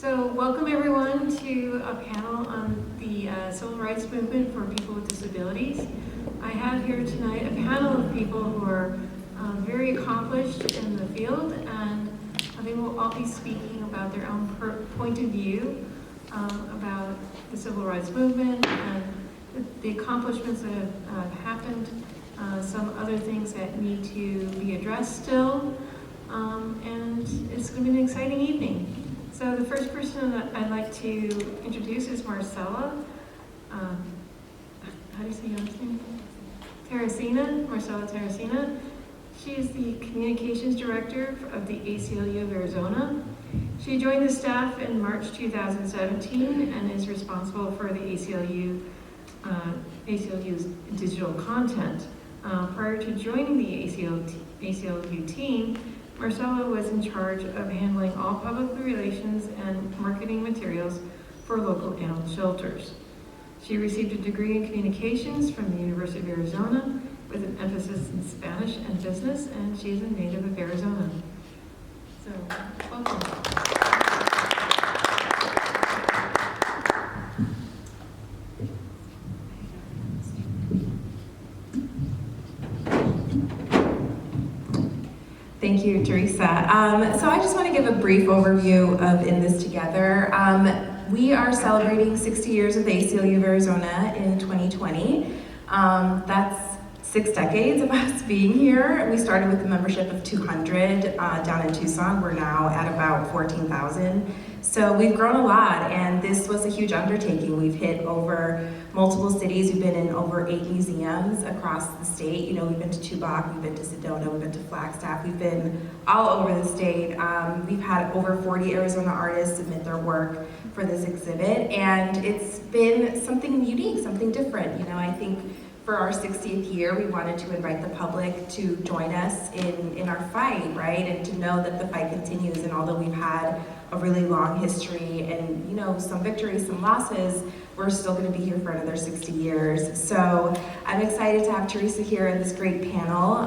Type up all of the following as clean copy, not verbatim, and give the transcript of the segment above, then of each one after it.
So welcome everyone to a panel on the civil rights movement for people with disabilities. I have here tonight a panel of people who are very accomplished in the field, and they will all be speaking about their own point of view about the civil rights movement and the accomplishments that have happened, some other things that need to be addressed still, and it's going to be an exciting evening. So the first person that I'd like to introduce is Marcela. How do you say your last name? Teresina, Marcela Teresina. She is the Communications Director of the ACLU of Arizona. She joined the staff in March 2017 and is responsible for the ACLU's digital content. Prior to joining the ACLU team, Marcela was in charge of handling all public relations and marketing materials for local animal shelters. She received a degree in communications from the University of Arizona with an emphasis in Spanish and business, and she is a native of Arizona. So, welcome. Thank you, Theresa. So I just want to give a brief overview of In This Together. We are celebrating 60 years of the ACLU of Arizona in 2020. That's 6 decades of us being here. We started with a membership of 200 down in Tucson. We're now at about 14,000. So we've grown a lot, and this was a huge undertaking. We've hit over multiple cities. We've been in over 8 museums across the state. You know, we've been to Tubac, we've been to Sedona, we've been to Flagstaff. We've been all over the state. We've had over 40 Arizona artists submit their work for this exhibit, and it's been something unique, something different. You know, I think for our 60th year, we wanted to invite the public to join us in our fight, right? And to know that the fight continues, and although we've had a really long history and, you know, some victories, some losses, we're still going to be here for another 60 years. So I'm excited to have Theresa here in this great panel.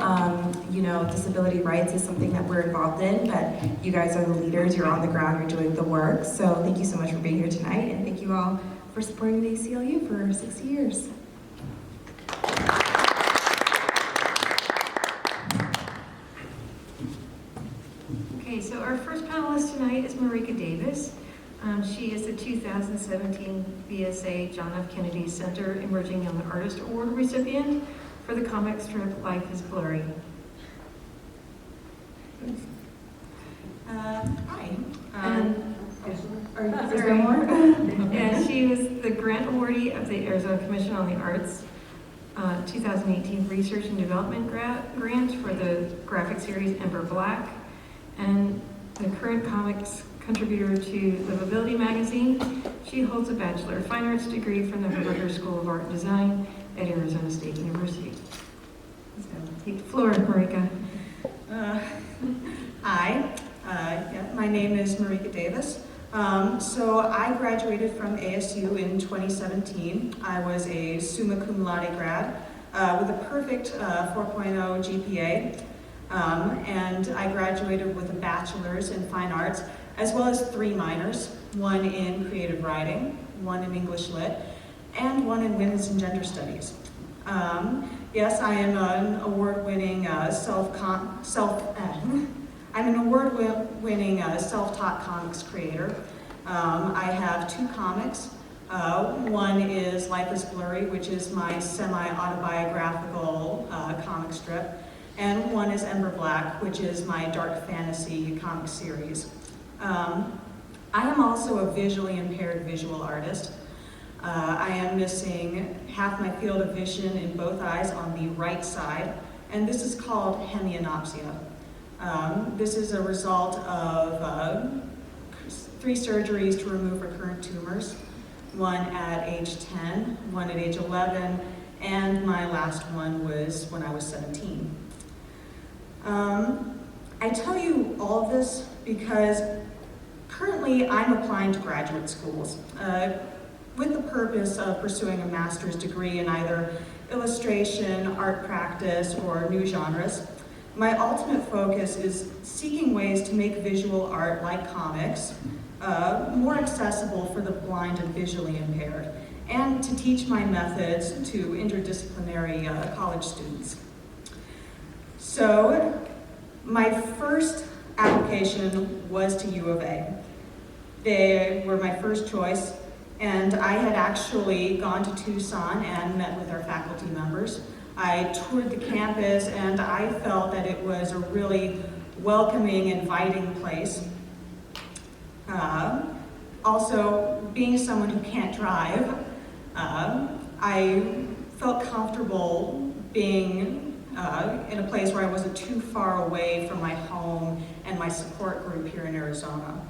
You know, disability rights is something that we're involved in, but you guys are the leaders, you're on the ground, you're doing the work. So thank you so much for being here tonight, and thank you all for supporting the ACLU for 60 years. Okay, so our first panelist tonight is Marika Davis. She is the 2017 BSA John F. Kennedy Center Emerging Young Artist Award recipient for the comic strip Life is Blurry. Hi. Is there more? Yeah, she was the grant awardee of the Arizona Commission on the Arts 2018 Research and Development Grant for the graphic series Ember Black, and the current comics contributor to Livability magazine. She holds a Bachelor of Fine Arts degree from the Herberger School of Art and Design at Arizona State University. So, take the floor, Marika. Hi, my name is Marieke Davis. So I graduated from ASU in 2017. I was a summa cum laude grad with a perfect 4.0 GPA. And I graduated with a bachelor's in fine arts, as well as 3 minors, one in creative writing, one in English lit, and one in women's and gender studies. Yes, I am an award-winning self-taught comics creator. I have 2 comics. One is Life is Blurry, which is my semi-autobiographical comic strip. And one is Ember Black, which is my dark fantasy comic series. I am also a visually impaired visual artist. I am missing half my field of vision in both eyes on the right side, and this is called hemianopsia. This is a result of 3 surgeries to remove recurrent tumors, one at age 10, one at age 11, and my last one was when I was 17. I tell you all of this because currently I'm applying to graduate schools with the purpose of pursuing a master's degree in either illustration, art practice, or new genres. My ultimate focus is seeking ways to make visual art like comics more accessible for the blind and visually impaired, and to teach my methods to interdisciplinary college students. So my first application was to U of A. They were my first choice, and I had actually gone to Tucson and met with our faculty members. I toured the campus, and I felt that it was a really welcoming, inviting place. Also, being someone who can't drive, I felt comfortable being in a place where I wasn't too far away from my home and my support group here in Arizona.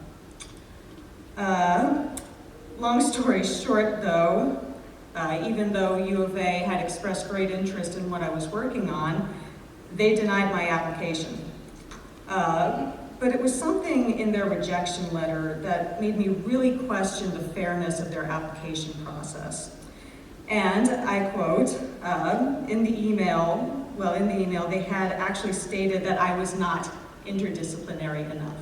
Long story short, though, even though U of A had expressed great interest in what I was working on, they denied my application. But it was something in their rejection letter that made me really question the fairness of their application process. And I quote, in the email, they had actually stated that I was not interdisciplinary enough.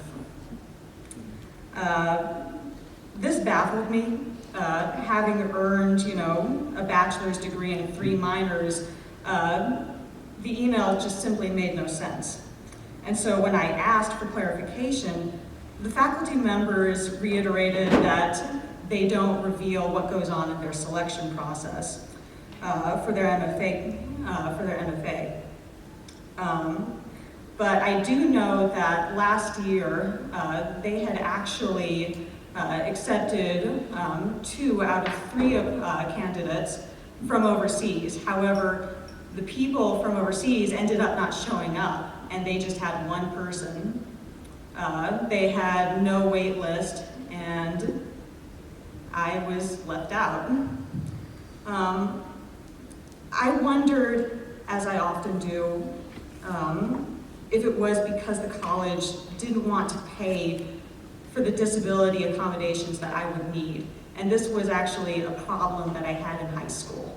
This baffled me. Having earned, a bachelor's degree and 3 minors, the email just simply made no sense. And so when I asked for clarification, the faculty members reiterated that they don't reveal what goes on in their selection process for their MFA. But I do know that last year they had actually accepted 2 out of 3 candidates from overseas. However, the people from overseas ended up not showing up, and they just had 1 person. They had no wait list, and I was left out. I wondered, as I often do, if it was because the college didn't want to pay for the disability accommodations that I would need. And this was actually a problem that I had in high school.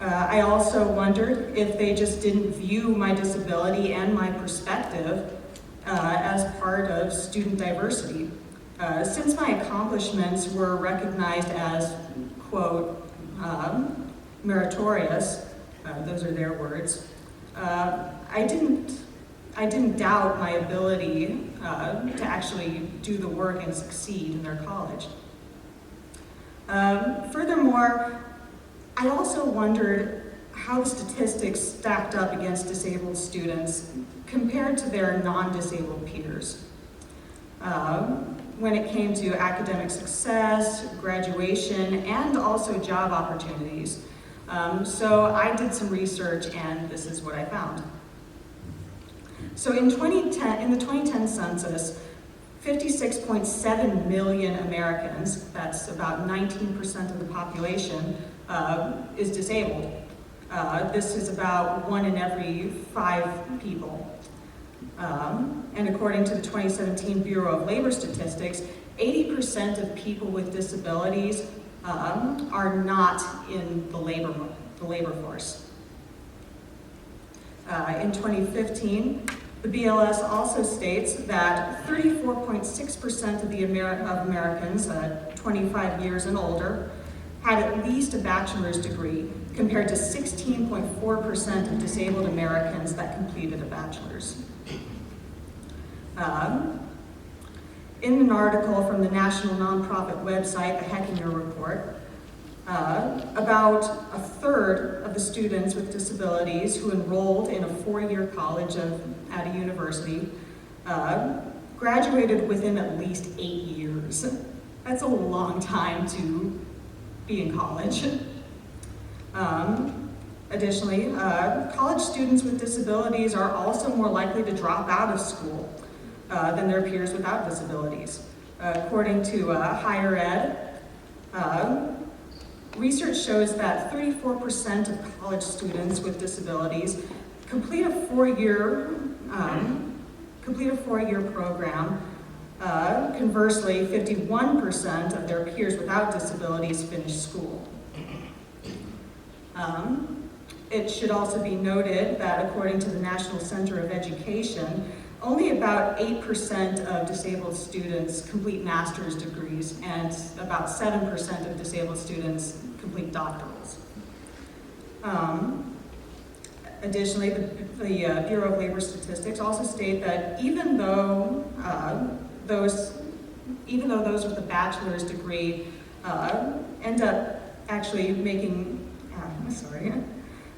I also wondered if they just didn't view my disability and my perspective as part of student diversity. Since my accomplishments were recognized as, quote, meritorious, those are their words, I didn't doubt my ability to actually do the work and succeed in their college. Furthermore, I also wondered how the statistics stacked up against disabled students compared to their non-disabled peers. When it came to academic success, graduation, and also job opportunities. So I did some research, and this is what I found. So in the 2010 census, 56.7 million Americans, that's about 19% of the population, is disabled. This is about 1 in every 5 people. And according to the 2017 Bureau of Labor Statistics, 80% of people with disabilities are not in the labor force. In 2015, the BLS also states that 34.6% of Americans 25 years and older had at least a bachelor's degree, compared to 16.4% of disabled Americans that completed a bachelor's. In an article from the national nonprofit website, the Hechinger Report, about a third of the students with disabilities who enrolled in a 4-year college at a university graduated within at least 8 years. That's a long time to be in college. Additionally, college students with disabilities are also more likely to drop out of school than their peers without disabilities. According to Higher Ed, research shows that 34% of college students with disabilities complete a 4-year program. Conversely, 51% of their peers without disabilities finish school. It should also be noted that according to the National Center of Education, only about 8% of disabled students complete master's degrees, and about 7% of disabled students complete doctorals. Additionally, the Bureau of Labor Statistics also state that even though those with a bachelor's degree end up actually making,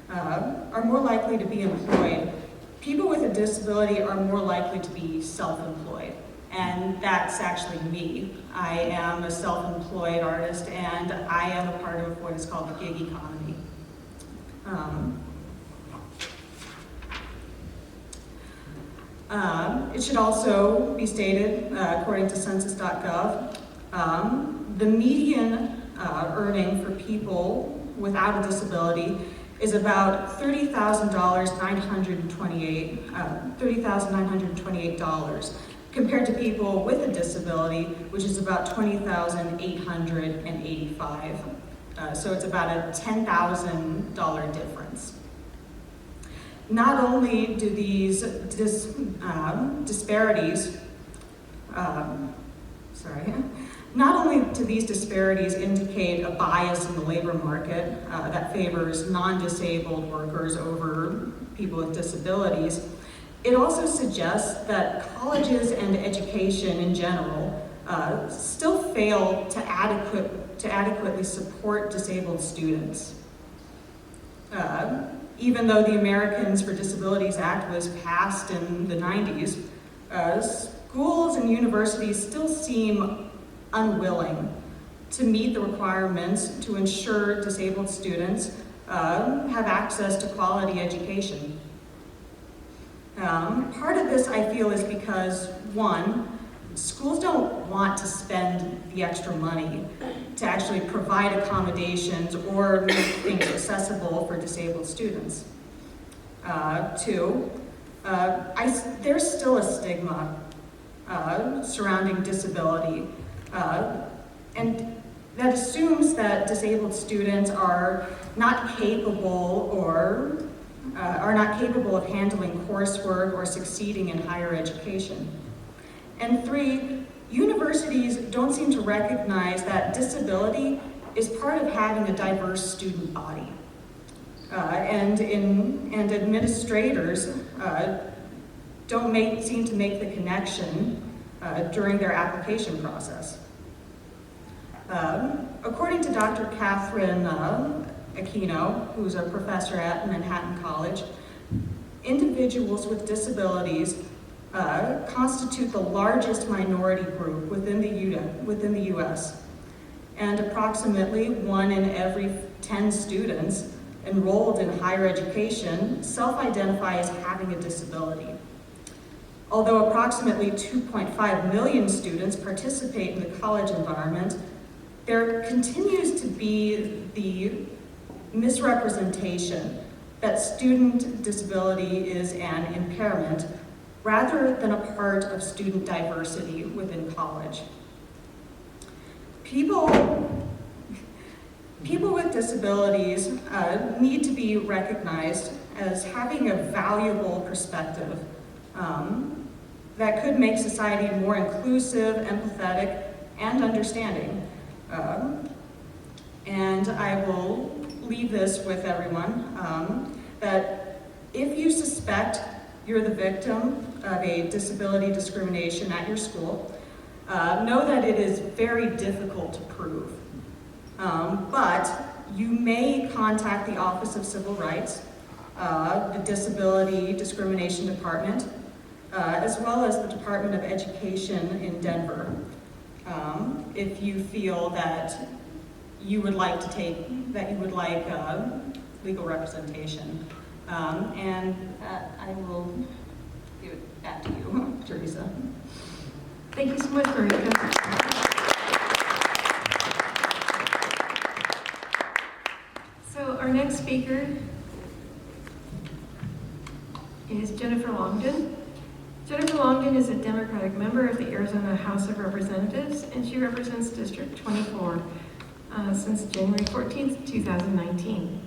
are more likely to be employed, people with a disability are more likely to be self-employed. And that's actually me. I am a self-employed artist, and I am a part of what is called the gig economy. It should also be stated, according to census.gov, the median earning for people without a disability is about $30,928, compared to people with a disability, which is about $20,885. So it's about a $10,000 difference. Not only do these disparities indicate a bias in the labor market that favors non-disabled workers over people with disabilities, it also suggests that colleges and education in general still fail to adequately support disabled students. Even though the Americans for Disabilities Act was passed in the 90s, schools and universities still seem unwilling to meet the requirements to ensure disabled students have access to quality education. Part of this, I feel, is because, one, schools don't want to spend the extra money to actually provide accommodations or make things accessible for disabled students. Two, there's still a stigma surrounding disability, and that assumes that disabled students are not capable of handling coursework or succeeding in higher education. And three, universities don't seem to recognize that disability is part of having a diverse student body. And administrators don't seem to make the connection during their application process. According to Dr. Catherine Aquino, who's a professor at Manhattan College, individuals with disabilities constitute the largest minority group within the U.S. And approximately 1 in every 10 students enrolled in higher education self-identify as having a disability. Although approximately 2.5 million students participate in the college environment, there continues to be the misrepresentation that student disability is an impairment rather than a part of student diversity within college. People with disabilities need to be recognized as having a valuable perspective that could make society more inclusive, empathetic, and understanding. And I will leave this with everyone, that if you suspect you're the victim of a disability discrimination at your school, know that it is very difficult to prove. But you may contact the Office of Civil Rights, the Disability Discrimination Department, as well as the Department of Education in Denver, if you feel that you would like legal representation. And I will give it back to you, Theresa. Thank you so much, Marika. So our next speaker is Jennifer Longdon. Jennifer Longdon is a Democratic member of the Arizona House of Representatives, and she represents District 24 since January 14th, 2019.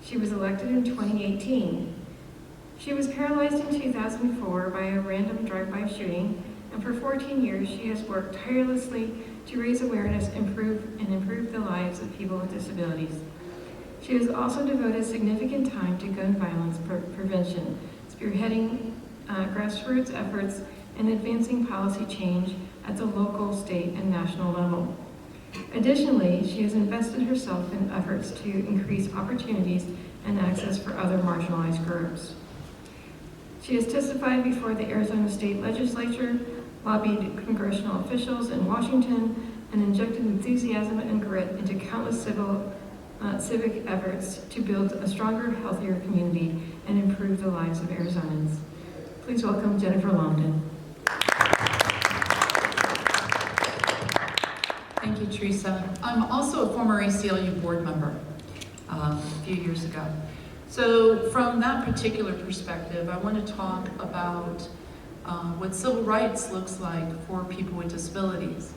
She was elected in 2018. She was paralyzed in 2004 by a random drive-by shooting, and for 14 years she has worked tirelessly to raise awareness, improve the lives of people with disabilities. She has also devoted significant time to gun violence prevention, spearheading grassroots efforts and advancing policy change at the local, state, and national level. Additionally, she has invested herself in efforts to increase opportunities and access for other marginalized groups. She has testified before the Arizona State Legislature, lobbied congressional officials in Washington, and injected enthusiasm and grit into countless civic efforts to build a stronger, healthier community and improve the lives of Arizonans. Please welcome Jennifer Longdon. Thank you, Theresa. I'm also a former ACLU board member a few years ago. So from that particular perspective, I want to talk about what civil rights looks like for people with disabilities.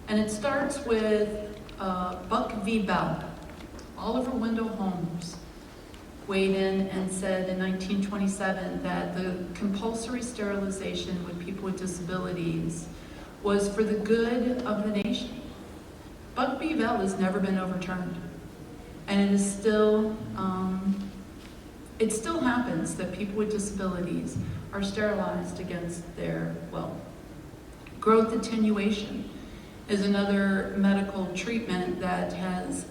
And it starts with Buck v. Bell. Oliver Wendell Holmes weighed in and said in 1927 that the compulsory sterilization with people with disabilities was for the good of the nation. Buck v. Bell has never been overturned. And it is still, it still happens that people with disabilities are sterilized against their will. Growth attenuation is another medical treatment that has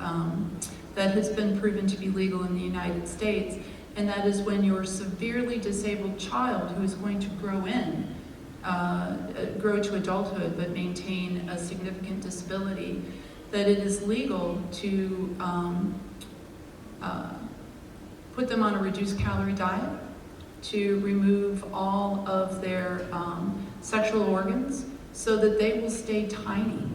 been proven to be legal in the United States, and that is when your severely disabled child who is going to grow to adulthood but maintain a significant disability, that it is legal to put them on a reduced calorie diet, to remove all of their sexual organs so that they will stay tiny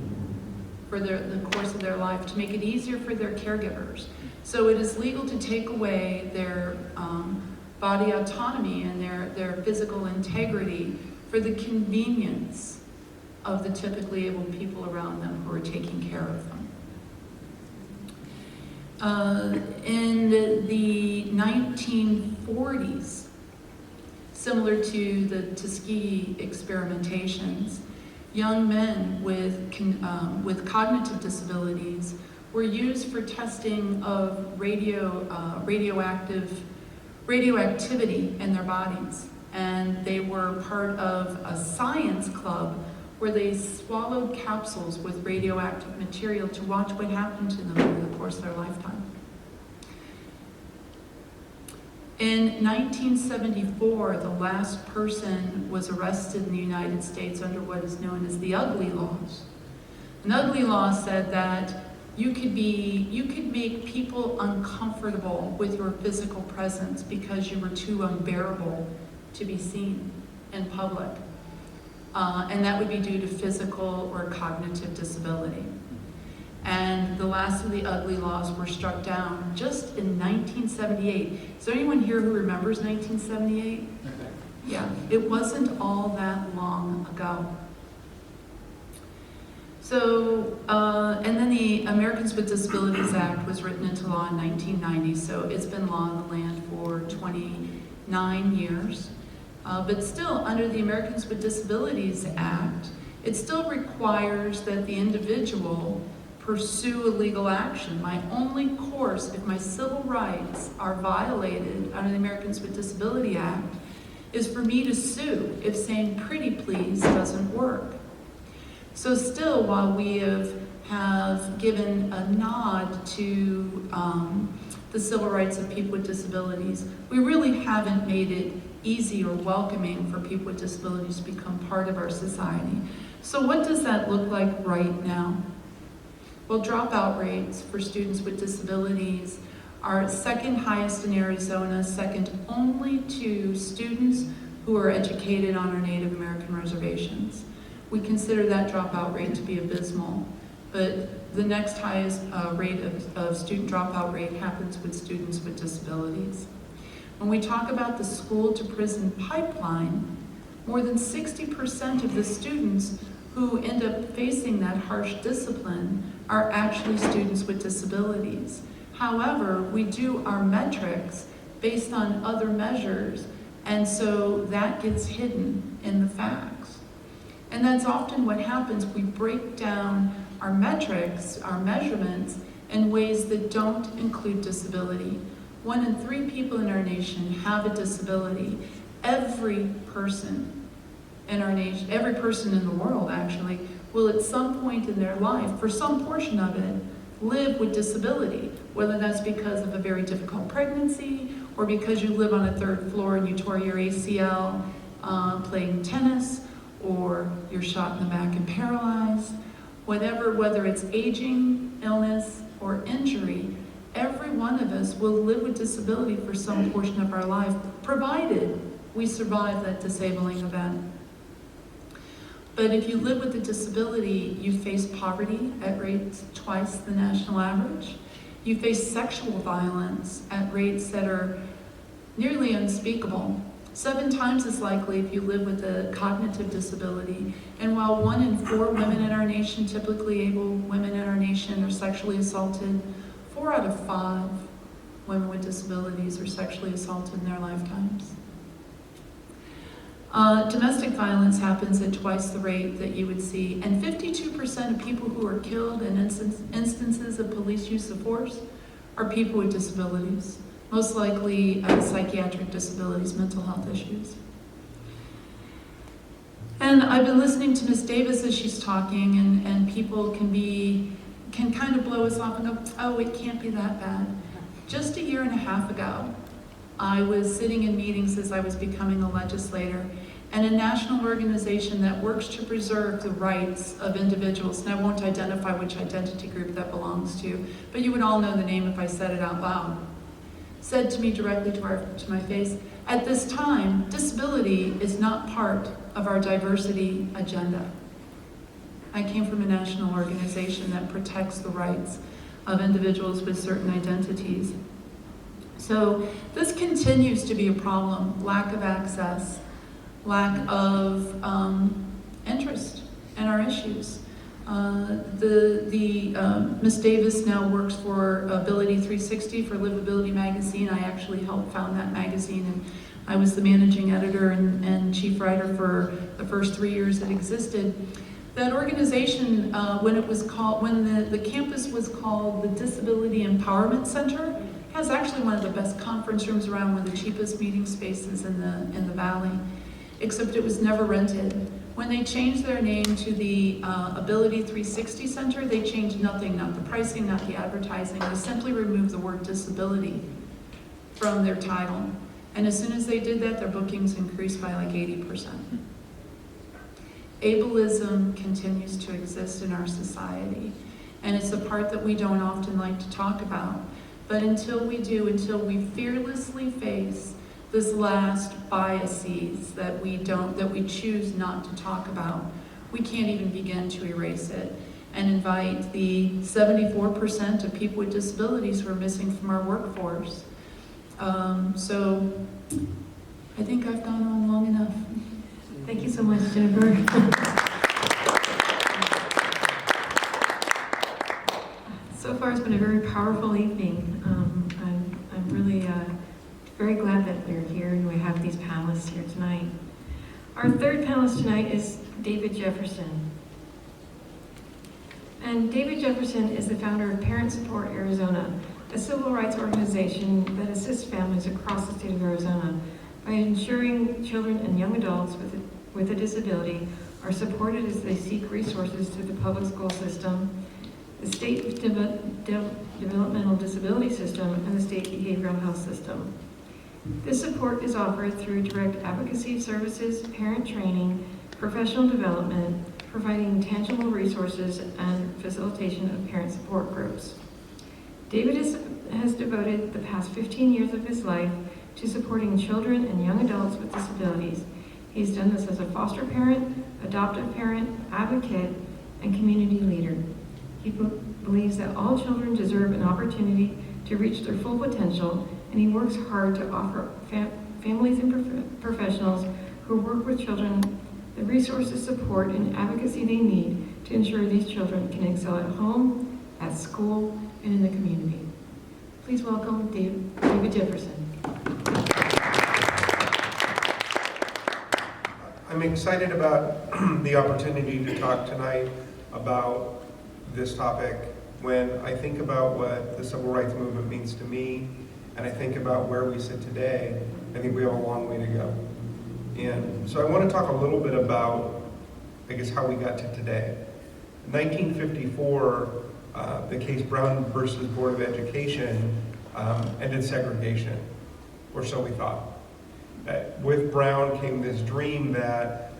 for the course of their life, to make it easier for their caregivers. So it is legal to take away their body autonomy and their physical integrity for the convenience of the typically able people around them who are taking care of them. In the 1940s, similar to the Tuskegee experimentations, young men with cognitive disabilities were used for testing of radioactivity in their bodies. And they were part of a science club where they swallowed capsules with radioactive material to watch what happened to them over the course of their lifetime. In 1974, the last person was arrested in the United States under what is known as the Ugly Laws. An Ugly Law said that you could make people uncomfortable with your physical presence because you were too unbearable to be seen in public. And that would be due to physical or cognitive disability. And the last of the Ugly Laws were struck down just in 1978. Is there anyone here who remembers 1978? Yeah, it wasn't all that long ago. So, and then the Americans with Disabilities Act was written into law in 1990, so it's been law in the land for 29 years. But still, under the Americans with Disabilities Act, it still requires that the individual pursue a legal action. My only course, if my civil rights are violated under the Americans with Disability Act, is for me to sue if saying pretty please doesn't work. So still, while we have given a nod to the civil rights of people with disabilities, we really haven't made it easy or welcoming for people with disabilities to become part of our society. So what does that look like right now? Well, dropout rates for students with disabilities are second highest in Arizona, second only to students who are educated on our Native American reservations. We consider that dropout rate to be abysmal, but the next highest rate of student dropout rate happens with students with disabilities. When we talk about the school to prison pipeline, more than 60% of the students who end up facing that harsh discipline are actually students with disabilities. However, we do our metrics based on other measures, and so that gets hidden in the facts. And that's often what happens. We break down our metrics, our measurements, in ways that don't include disability. 1 in 3 people in our nation have a disability. Every person in our nation, every person in the world actually, will at some point in their life, for some portion of it, live with disability, whether that's because of a very difficult pregnancy, or because you live on a 3rd floor and you tore your ACL playing tennis, or you're shot in the back and paralyzed. Whether it's aging, illness, or injury, every one of us will live with disability for some portion of our life, provided we survive that disabling event. But if you live with a disability, you face poverty at rates twice the national average. You face sexual violence at rates that are nearly unspeakable. 7 times as likely if you live with a cognitive disability. And while 1 in 4 women in our nation, typically able women in our nation, are sexually assaulted, 4 out of 5 women with disabilities are sexually assaulted in their lifetimes. Domestic violence happens at twice the rate that you would see, and 52% of people who are killed in instances of police use of force are people with disabilities, most likely psychiatric disabilities, mental health issues. And I've been listening to Ms. Davis as she's talking, and people can kind of blow us off and go, oh, it can't be that bad. Just a year and a half ago, I was sitting in meetings as I was becoming a legislator, and a national organization that works to preserve the rights of individuals, and I won't identify which identity group that belongs to, but you would all know the name if I said it out loud, said to me directly to my face, at this time, disability is not part of our diversity agenda. I came from a national organization that protects the rights of individuals with certain identities. So this continues to be a problem, lack of access, lack of interest in our issues. Ms. Davis now works for Ability 360 for Livability Magazine. I actually helped found that magazine, and I was the managing editor and chief writer for the first 3 years it existed. That organization, when the campus was called the Disability Empowerment Center, has actually one of the best conference rooms around, one of the cheapest meeting spaces in the valley, except it was never rented. When they changed their name to the Ability 360 Center, they changed nothing, not the pricing, not the advertising. They simply removed the word disability from their title. And as soon as they did that, their bookings increased by like 80%. Ableism continues to exist in our society, and it's a part that we don't often like to talk about. But until we do, until we fearlessly face this last biases that we choose not to talk about, we can't even begin to erase it and invite the 74% of people with disabilities who are missing from our workforce. So I think I've gone on long enough. Thank you so much, Jennifer. So far, it's been a very powerful evening. I'm really very glad that we're here and we have these panelists here tonight. Our third panelist tonight is David Jefferson. And David Jefferson is the founder of Parent Support Arizona, a civil rights organization that assists families across the state of Arizona by ensuring children and young adults with a disability are supported as they seek resources through the public school system, the state developmental disability system, and the state behavioral health system. This support is offered through direct advocacy services, parent training, professional development, providing tangible resources, and facilitation of parent support groups. David has devoted the past 15 years of his life to supporting children and young adults with disabilities. He's done this as a foster parent, adoptive parent, advocate, and community leader. He believes that all children deserve an opportunity to reach their full potential, and he works hard to offer families and professionals who work with children the resources, support, and advocacy they need to ensure these children can excel at home, at school, and in the community. Please welcome David Jefferson. I'm excited about the opportunity to talk tonight about this topic. When I think about what the civil rights movement means to me, and I think about where we sit today, I think we have a long way to go. And so I want to talk a little bit about, I guess, how we got to today. In 1954, the case Brown versus Board of Education ended segregation, or so we thought. With Brown came this dream that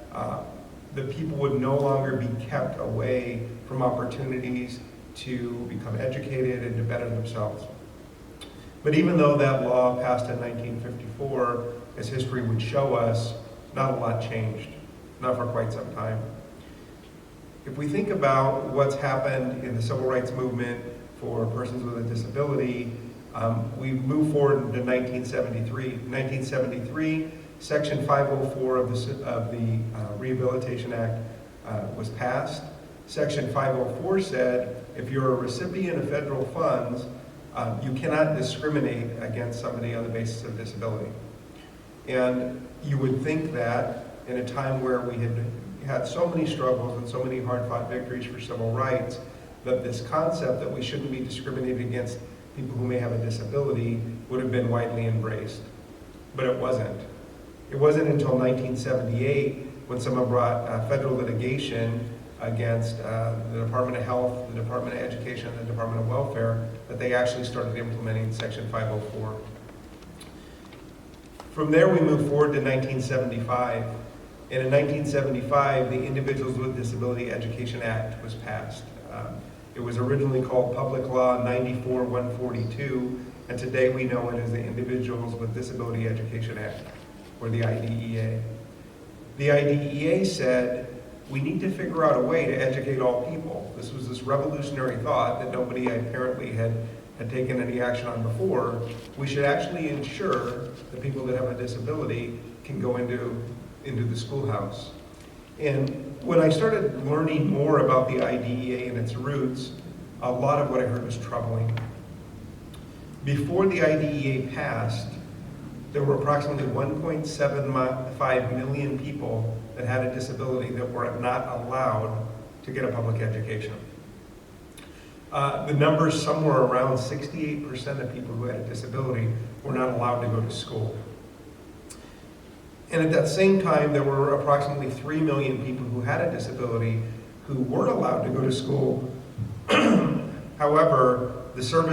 the people would no longer be kept away from opportunities to become educated and to better themselves. But even though that law passed in 1954, as history would show us, not a lot changed, not for quite some time. If we think about what's happened in the civil rights movement for persons with a disability, we move forward into 1973. 1973, Section 504 of the Rehabilitation Act was passed. Section 504 said, if you're a recipient of federal funds, you cannot discriminate against somebody on the basis of disability. And you would think that in a time where we had so many struggles and so many hard-fought victories for civil rights, that this concept that we shouldn't be discriminated against people who may have a disability would have been widely embraced. But it wasn't. It wasn't until 1978 when someone brought federal litigation against the Department of Health, the Department of Education, and the Department of Welfare that they actually started implementing Section 504. From there we move forward to 1975. And in 1975, the Individuals with Disability Education Act was passed. It was originally called Public Law 94-142, and today we know it as the Individuals with Disability Education Act, or the IDEA. The IDEA said, we need to figure out a way to educate all people. This was this revolutionary thought that nobody apparently had taken any action on before. We should actually ensure that people that have a disability can go into the schoolhouse. And when I started learning more about the IDEA and its roots, a lot of what I heard was troubling. Before the IDEA passed, there were approximately 1.75 million people that had a disability that were not allowed to get a public education. The numbers somewhere around 68% of people who had a disability were not allowed to go to school. And at that same time, there were approximately 3 million people who had a disability who were allowed to go to school. However, the service